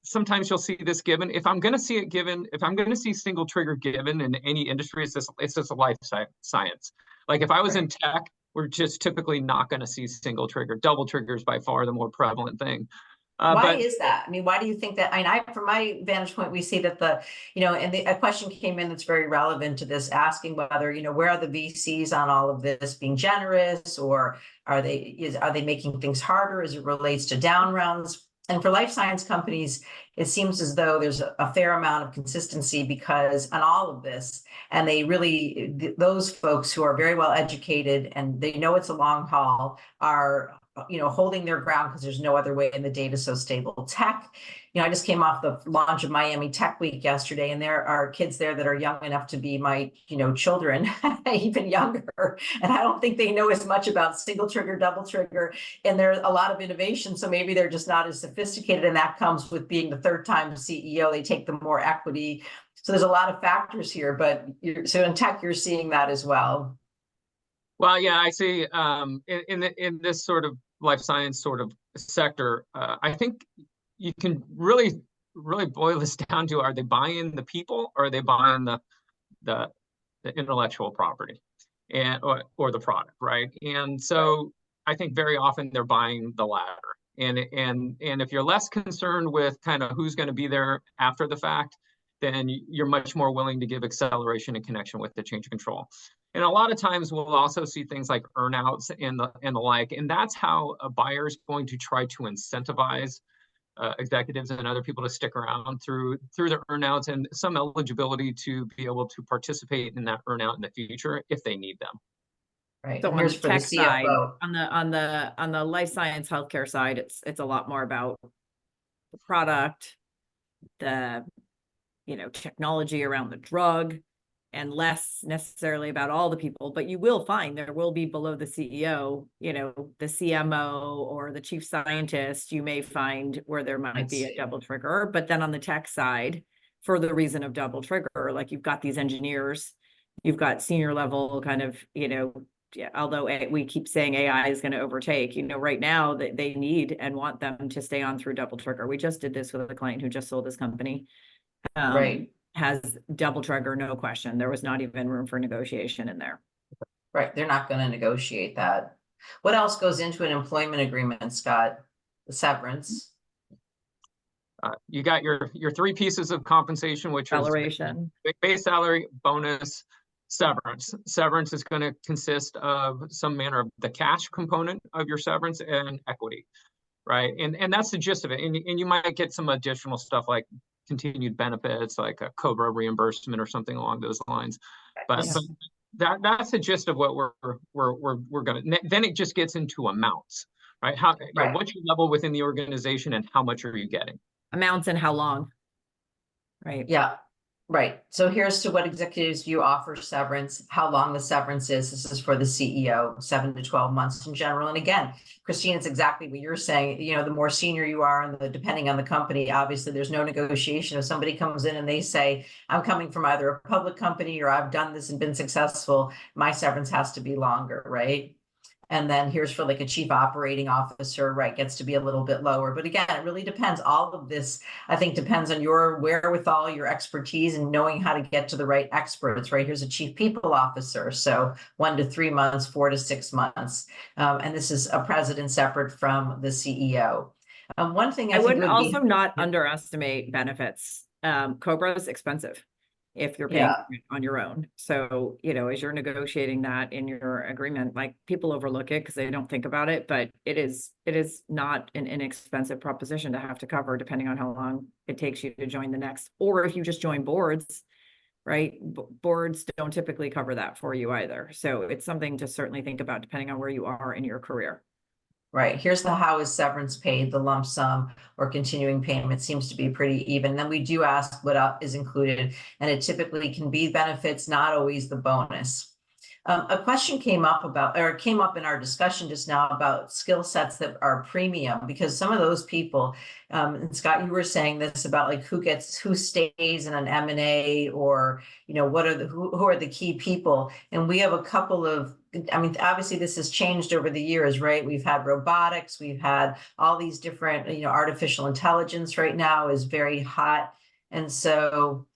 Sometimes you'll see this given. If I'm going to see it given, if I'm going to see single trigger given in any industry, it's just a life science. Like if I was in tech, we're just typically not going to see single trigger. Double trigger is by far the more prevalent thing. Why is that? I mean, why do you think that? I from my vantage point, we see that a question came in that's very relevant to this, asking whether, where are the VCs on all of this, being generous, or are they making things harder as it relates to down rounds? And for life science companies, it seems as though there's a fair amount of consistency because on all of this, and those folks who are very well educated and they know it's a long haul are holding their ground because there's no other way, and the data is so stable. Tech, I just came off the launch of Miami Tech Week yesterday, and there are kids there that are young enough to be my, children, even younger. And I don't think they know as much about single trigger, double trigger, and there's a lot of innovation. So maybe they're just not as sophisticated, and that comes with being the third time CEO. They take the more equity. So there's a lot of factors here, but so in tech, you're seeing that as well. Well, yeah, I see in this sort of life science sort of sector, I think you can really boil this down to, are they buying the people, or are they buying the intellectual property or the product, right? And so I think very often they're buying the latter. And if you're less concerned with kind of who's going to be there after the fact, then you're much more willing to give acceleration in connection with the change of control. And a lot of times we'll also see things like earnouts and the like, and that's how a buyer is going to try to incentivize executives and other people to stick around through the earnouts, and some eligibility to be able to participate in that earnout in the future if they need them. Right. So And on here's the for the tech side, CFO. on the life science healthcare side, it's a lot more about the product, the technology around the drug, and less necessarily about all the people. But you will find there will be below the CEO, the CMO or the chief scientist, you may find where there might be a double trigger. But then on the tech side, for the reason of double trigger, like you've got these engineers, you've got senior level kind of, although we keep saying AI is going to overtake, right now they need and want them to stay on through double trigger. We just did this with a client who just sold his company. Right. Has double trigger, no question. There was not even room for negotiation in there. Right. They're not going to negotiate that. What else goes into an employment agreement, Scott? The severance. You got your three pieces of compensation, which Acceleration. is base salary, bonus, severance. Severance is going to consist of some manner of the cash component of your severance and equity, right? And that's the gist of it. And you might get some additional stuff like continued benefits, like a COBRA reimbursement or something along those lines. But that's the gist of what we're going to. Then it just gets into amounts, right? What's your level within the organization and how much are you getting? Amounts and how long, right? Yeah, right. So here's to what executives you offer severance, how long the severance is. This is for the CEO, 7 to 12 months in general. And again, Christine, it's exactly what you're saying. The more senior you are, and depending on the company, obviously there's no negotiation. If somebody comes in and they say, I'm coming from either a public company or I've done this and been successful, my severance has to be longer, right? And then here's for like a chief operating officer, right, gets to be a little bit lower. But again, it really depends. All of this, I think, depends on your wherewithal, your expertise, and knowing how to get to the right experts, right? Here's a chief people officer. So 1 to 3 months, 4 to 6 months. And this is a president separate from the CEO. One thing I think would would also not underestimate benefits. COBRA is expensive if you're paying on your own. So, as you're negotiating that in your agreement, like people overlook it because they don't think about it, but it is not an inexpensive proposition to have to cover depending on how long it takes you to join the next, or if you just join boards, right? Boards don't typically cover that for you either. So it's something to certainly think about depending on where you are in your career. Right. Here's the how is severance paid, the lump sum or continuing payment seems to be pretty even. Then we do ask what is included, and it typically can be benefits, not always the bonus. A question came up in our discussion just now about skill sets that are premium, because some of those people, and Scott, you were saying this about like who stays in an M&A, or what are who are the key people, and we have a couple of. I mean, obviously this has changed over the years, right? We've had robotics, we've had all these different, artificial intelligence right now is very hot, and so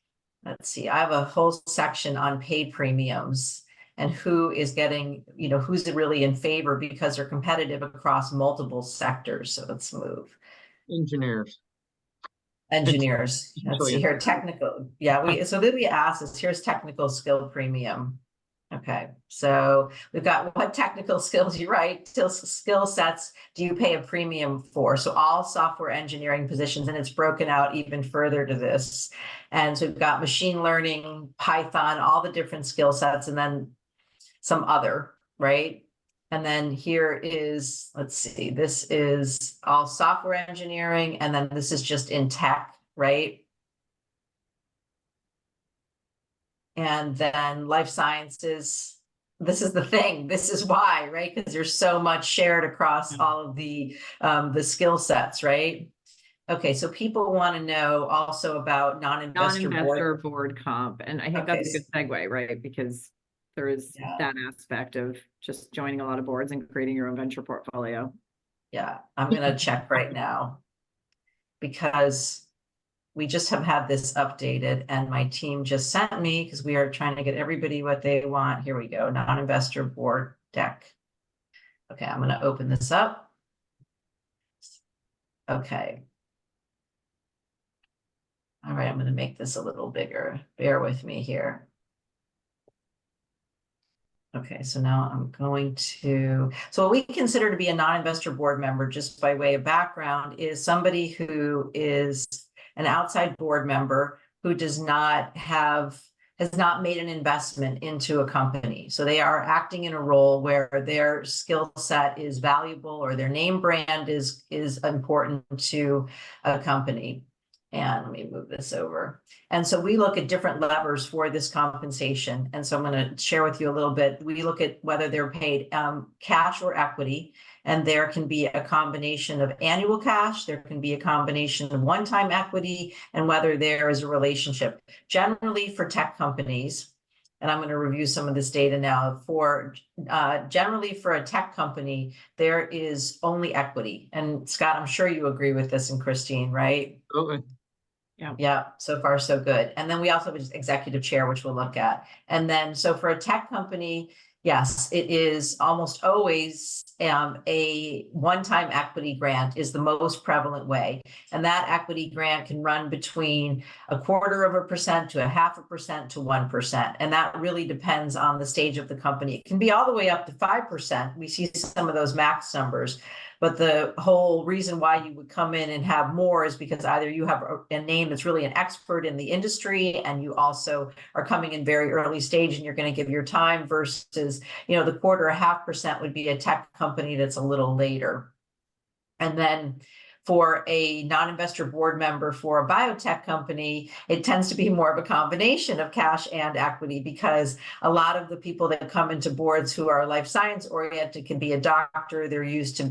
let's see. I have a whole section on paid premiums and who is getting, who's really in favor because they're competitive across multiple sectors. So let's move. Engineers. Let's see here. Technical. Yeah. So then we asked this, here's technical skill premium. Okay. So we've got what technical skills skill sets do you pay a premium for? So all software engineering positions, and it's broken out even further to this. And so we've got machine learning, Python, all the different skill sets, and then some other, right? And then here is, let's see, this is all software engineering, and then this is just in tech, right? And then life sciences, this is the thing, this is why, right? Because there's so much shared across all of the skill sets, right? Okay, so people want to know also about non-investor board comp. And I think that's a good segue, right? Because there is that aspect of just joining a lot of boards and creating your own venture portfolio. Yeah, I'm going to check right now because we just have had this updated and my team just sent me, because we are trying to get everybody what they want. Here we go, non-investor board deck. Okay, I'm going to open this up. Okay. All right, I'm going to make this a little bigger. Bear with me here. Okay, so now I'm going to, so what we consider to be a non-investor board member, just by way of background, is somebody who is an outside board member who has not made an investment into a company. So they are acting in a role where their skill set is valuable or their name brand is important to a company. And let me move this over. And so we look at different levers for this compensation. And so I'm going to share with you a little bit. We look at whether they're paid cash or equity. And there can be a combination of annual cash, there can be a combination of one-time equity, and whether there is a relationship. Generally for tech companies, and I'm going to review some of this data now, generally for a tech company, there is only equity. And Scott, I'm sure you agree with this, and Christine, right? Absolutely. Yeah, so far so good. And then we also have an executive chair, which we'll look at. And then, so for a tech company, yes, it is almost always a one-time equity grant is the most prevalent way. And that equity grant can run between 0.25% to 0.5% to 1%. And that really depends on the stage of the company. It can be all the way up to 5%. We see some of those max numbers. But the whole reason why you would come in and have more is because either you have a name that's really an expert in the industry, and you also are coming in very early stage and you're going to give your time, versus, the 0.25% would be a tech company that's a little later. And then for a non-investor board member for a biotech company, it tends to be more of a combination of cash and equity, because a lot of the people that come into boards who are life science oriented can be a doctor. They're used to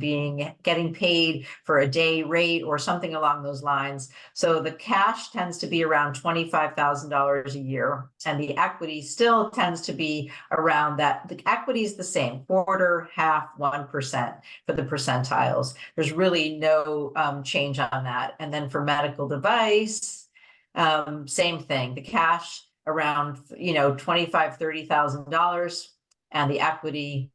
getting paid for a day rate or something along those lines. So the cash tends to be around $25,000 a year, and the equity still tends to be around that. The equity is the same, 1/4, 1/2, 1% for the percentiles. There's really no change on that. And then for medical device, same thing. The cash around $25,000, $30,000, and the equity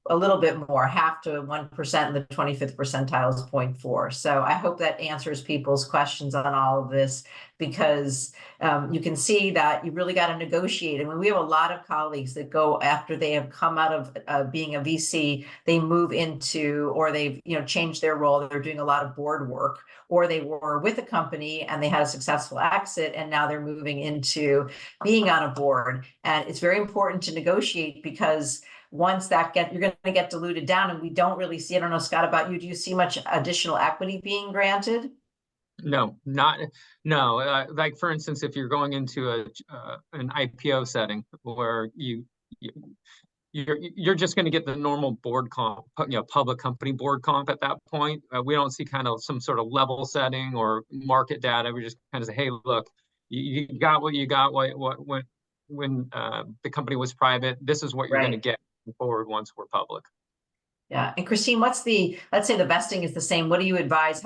a little bit more, 0.5% to 1%, and the 25th percentile is 0.4. So I hope that answers people's questions on all of this, because you can see that you really got to negotiate. And when we have a lot of colleagues that go, after they have come out of being a VC, they move into, or they've changed their role, they're doing a lot of board work, or they were with a company and they had a successful exit, and now they're moving into being on a board. And it's very important to negotiate, because once you're going to get diluted down, and we don't really see, I don't know, Scott, about you, do you see much additional equity being granted? No. Like, for instance, if you're going into an IPO setting where you're just going to get the normal board comp, public company board comp at that point. We don't see kind of some sort of level setting or market data. We just kind of say, hey, look, you got what you got. When the company was private, this is what you're going to get forward once we're public. Yeah. And Christine, let's say the vesting is the same. What do you advise?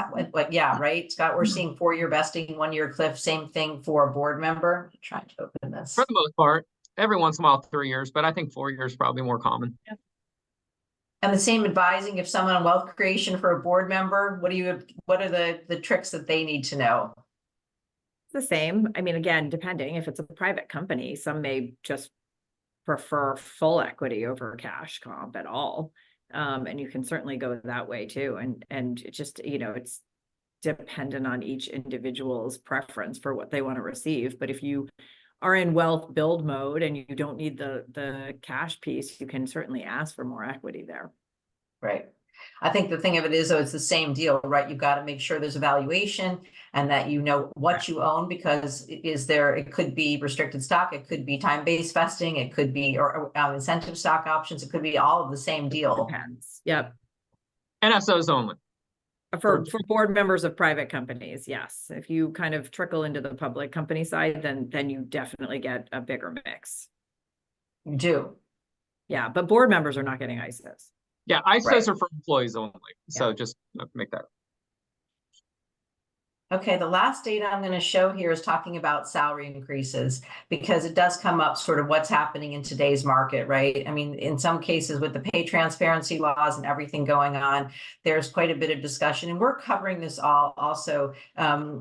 Yeah, right, Scott, we're seeing 4-year vesting, 1-year cliff, same thing for a board member. I'm trying to open this. For the most part, every once in a while, 3 years, but I think 4 years is probably more common. Yeah. And the same advising, if someone on wealth creation for a board member, what are the tricks that they need to know? The same. I mean, again, depending if it's a private company, some may just prefer full equity over cash comp at all. And you can certainly go that way too. And it just, it's dependent on each individual's preference for what they want to receive. But if you are in wealth build mode and you don't need the cash piece, you can certainly ask for more equity there. Right. I think the thing of it is, though, it's the same deal, right? You've got to make sure there's a valuation and that you know what you own, because it could be restricted stock, it could be time-based vesting, it could be or incentive stock options, it could be all of the same deal. Depends. Yep. NSOs only. For board members of private companies, yes. If you kind of trickle into the public company side, then you definitely get a bigger mix. You do. Yeah, but board members are not getting ISOs. Yeah, ISOs are for employees only. So just make that. Okay, the last data I'm going to show here is talking about salary increases, because it does come up sort of what's happening in today's market, right? I mean, in some cases with the pay transparency laws and everything going on, there's quite a bit of discussion, and we're covering this all also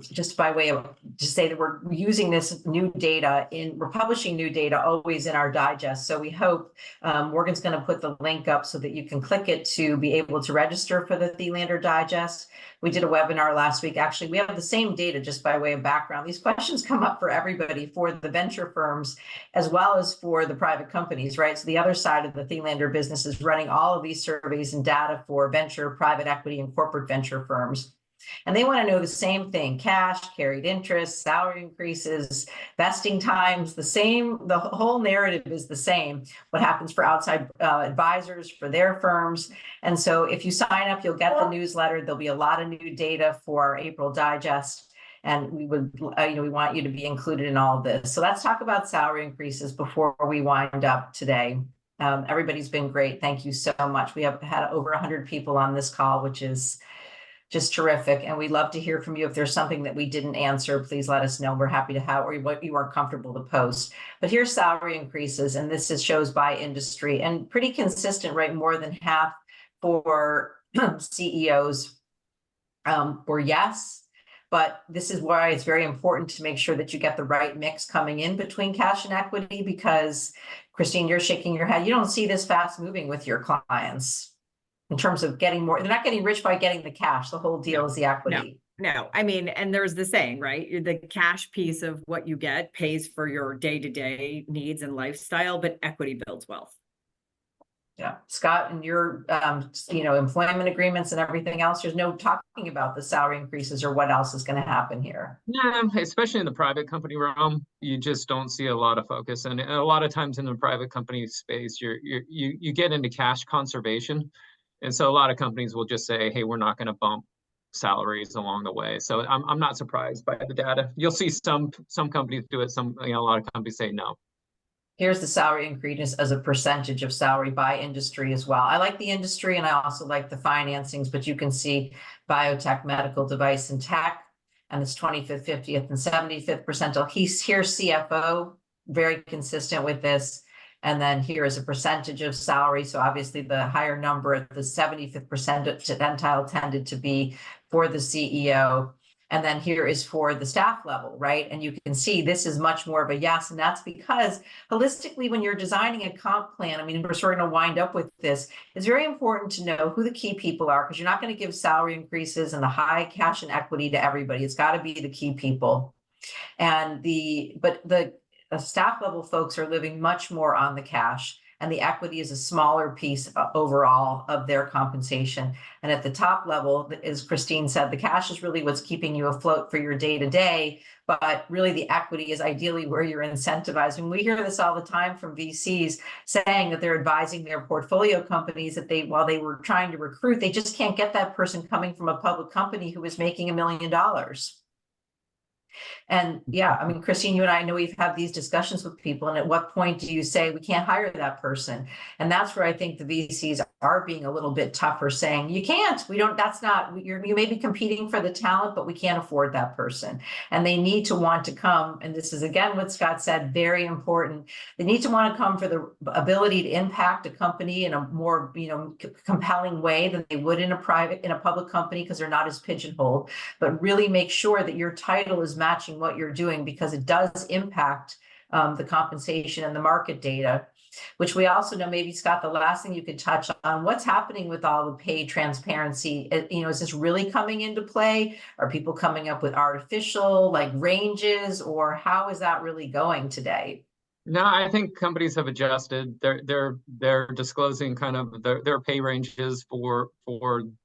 just by way of to say that we're using this new data we're publishing new data always in our digest. So we hope Morgan's going to put the link up so that you can click it to be able to register for the J.Thelander Digest. We did a webinar last week. Actually, we have the same data just by way of background. These questions come up for everybody, for the venture firms, as well as for the private companies, right? So the other side of the J.Thelander business is running all of these surveys and data for venture, private equity, and corporate venture firms. And they want to know the same thing: cash, carried interest, salary increases, vesting times, the whole narrative is the same. What happens for outside advisors for their firms. And so if you sign up, you'll get the newsletter. There'll be a lot of new data for our April Digest. And we would, we want you to be included in all of this. So let's talk about salary increases before we wind up today. Everybody's been great. Thank you so much. We have had over 100 people on this call, which is just terrific. And we'd love to hear from you. If there's something that we didn't answer, please let us know. We're happy to have, or what you are comfortable to post. But here's salary increases, and this shows by industry, and pretty consistent, right? More than half for CEOs were yes. But this is why it's very important to make sure that you get the right mix coming in between cash and equity, because Christine, you're shaking your head. You don't see this fast moving with your clients in terms of getting more. They're not getting rich by getting the cash. The whole deal is the equity. No, I mean, and there's the saying, right? The cash piece of what you get pays for your day-to-day needs and lifestyle, but equity builds wealth. Yeah, Scott, and your employment agreements and everything else, there's no talking about the salary increases or what else is going to happen here. Yeah, especially in the private company realm, you just don't see a lot of focus. And a lot of times in the private company space, you get into cash conservation. And so a lot of companies will just say, hey, we're not going to bump salaries along the way. So I'm not surprised by the data. You'll see some companies do it. A lot of companies say no. Here's the salary increase as a percentage of salary by industry as well. I like the industry, and I also like the financings, but you can see biotech, medical device, and tech, and it's 25th, 50th, and 75th percentile. Here's CFO, very consistent with this. And then here is a percentage of salary. So obviously the higher number at the 75th percentile tended to be for the CEO. And then here is for the staff level, right? And you can see this is much more of a yes. And that's because holistically, when you're designing a comp plan, I mean, we're sort of going to wind up with this. It's very important to know who the key people are, because you're not going to give salary increases and the high cash and equity to everybody. It's got to be the key people. And the staff level folks are living much more on the cash, and the equity is a smaller piece overall of their compensation. And at the top level, as Christine said, the cash is really what's keeping you afloat for your day-to-day, but really the equity is ideally where you're incentivized. And we hear this all the time from VCs saying that they're advising their portfolio companies that while they were trying to recruit, they just can't get that person coming from a public company who is making $1 million. And yeah, I mean, Christine, you and I know we've had these discussions with people, and at what point do you say we can't hire that person? And that's where I think the VCs are being a little bit tougher, saying you can't, you may be competing for the talent, but we can't afford that person. And they need to want to come, and this is again what Scott said, very important. They need to want to come for the ability to impact a company in a more compelling way than they would in a public company, because they're not as pigeonholed, but really make sure that your title is matching what you're doing, because it does impact the compensation and the market data, which we also know. Maybe Scott, the last thing you could touch on, what's happening with all the pay transparency. Is this really coming into play? Are people coming up with artificial ranges, or how is that really going today? No, I think companies have adjusted. They're disclosing kind of their pay ranges for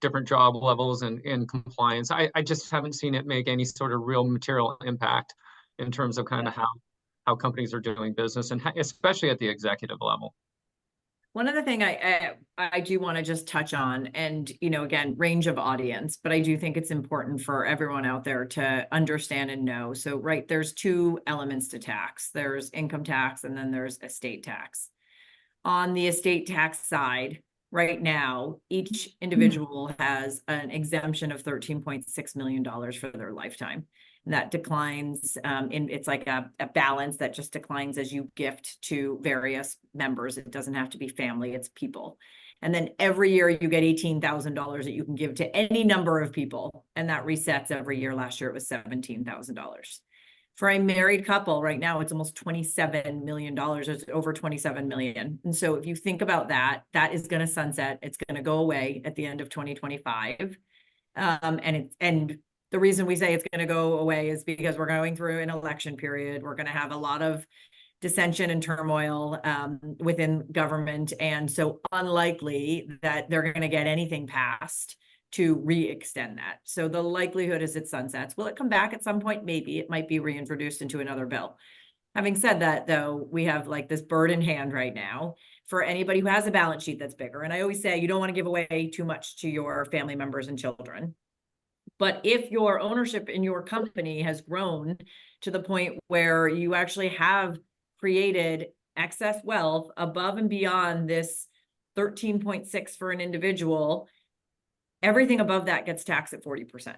different job levels and in compliance. I just haven't seen it make any sort of real material impact in terms of kind of how companies are doing business, and especially at the executive level. One other thing I do want to just touch on, and again, range of audience, but I do think it's important for everyone out there to understand and know. So, right, there's two elements to tax. There's income tax, and then there's estate tax. On the estate tax side, right now, each individual has an exemption of $13.6 million for their lifetime. And that declines, it's like a balance that just declines as you gift to various members. It doesn't have to be family, it's people. And then every year you get $18,000 that you can give to any number of people. And that resets every year. Last year it was $17,000. For a married couple right now, it's almost $27 million. It's over 27 million. And so if you think about that, that is going to sunset. It's going to go away at the end of 2025. And the reason we say it's going to go away is because we're going through an election period. We're going to have a lot of dissension and turmoil within government. And so unlikely that they're going to get anything passed to re-extend that. So the likelihood is it sunsets. Will it come back at some point? Maybe. It might be reintroduced into another bill. Having said that, though, we have like this bird in hand right now for anybody who has a balance sheet that's bigger. And I always say you don't want to give away too much to your family members and children. But if your ownership in your company has grown to the point where you actually have created excess wealth above and beyond this 13.6 for an individual, everything above that gets taxed at 40%.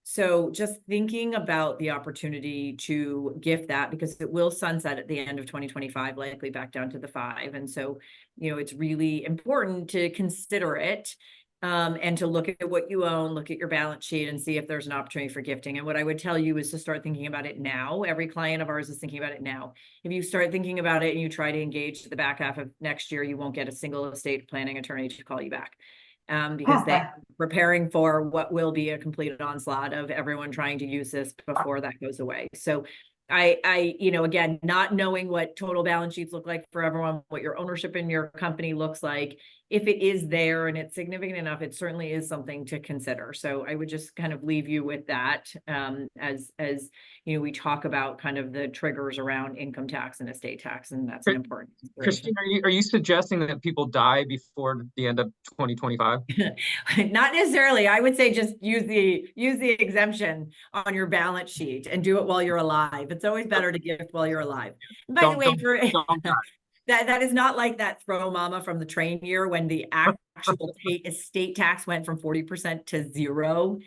So just thinking about the opportunity to gift that, because it will sunset at the end of 2025, likely back down to the 5. And so, it's really important to consider it. And to look at what you own, look at your balance sheet and see if there's an opportunity for gifting. And what I would tell you is to start thinking about it now. Every client of ours is thinking about it now. If you start thinking about it and you try to engage the back half of next year, you won't get a single estate planning attorney to call you back. Because they're preparing for what will be a complete onslaught of everyone trying to use this before that goes away. So again, not knowing what total balance sheets look like for everyone, what your ownership in your company looks like, if it is there and it's significant enough, it certainly is something to consider. So I would just kind of leave you with that as we talk about kind of the triggers around income tax and estate tax, and that's an important consideration. Christine, are you suggesting that people die before the end of 2025? Not necessarily. I would say just use the exemption on your balance sheet and do it while you're alive. It's always better to gift while you're alive. And by the way, that is not like that throw mama from the train year when the actual estate tax went from 40% to 0.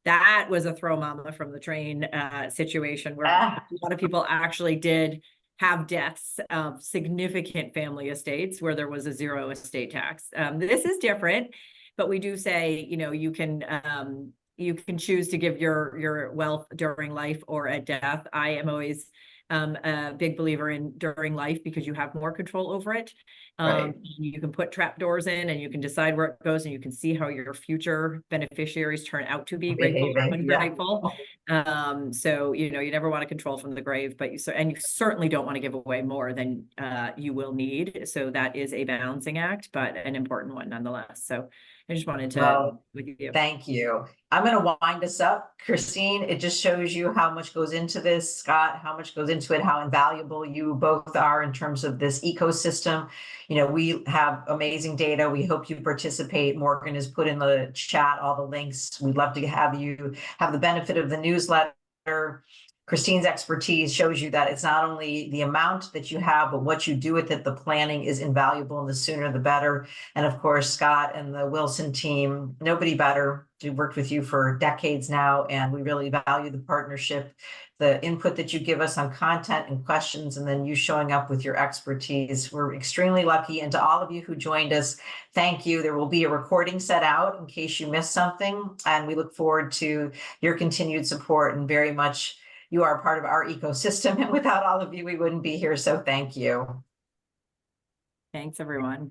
That was a throw mama from the train situation where a lot of people actually did have deaths of significant family estates where there was a 0 estate tax. This is different, but we do say, you can choose to give your wealth during life or at death. I am always a big believer in during life because you have more control over it. Right. You can put trapdoors in and you can decide where it goes and you can see how your future beneficiaries turn out to be grateful and ungrateful. So, you never want to control from the grave, but you certainly don't want to give away more than you will need. So that is a balancing act, but an important one nonetheless. So I just wanted to with you. Thank you. I'm going to wind us up. Christine, it just shows you how much goes into this. Scott, how much goes into it, how invaluable you both are in terms of this ecosystem. We have amazing data. We hope you participate. Morgan has put in the chat all the links. We'd love to have you have the benefit of the newsletter. Christine's expertise shows you that it's not only the amount that you have, but what you do with it. The planning is invaluable, and the sooner the better. And of course, Scott and the Wilson team, nobody better. We've worked with you for decades now, and we really value the partnership, the input that you give us on content and questions, and then you showing up with your expertise. We're extremely lucky. And to all of you who joined us, thank you. There will be a recording set out in case you missed something, and we look forward to your continued support, and very much you are part of our ecosystem, and without all of you, we wouldn't be here. So thank you. Thanks, everyone.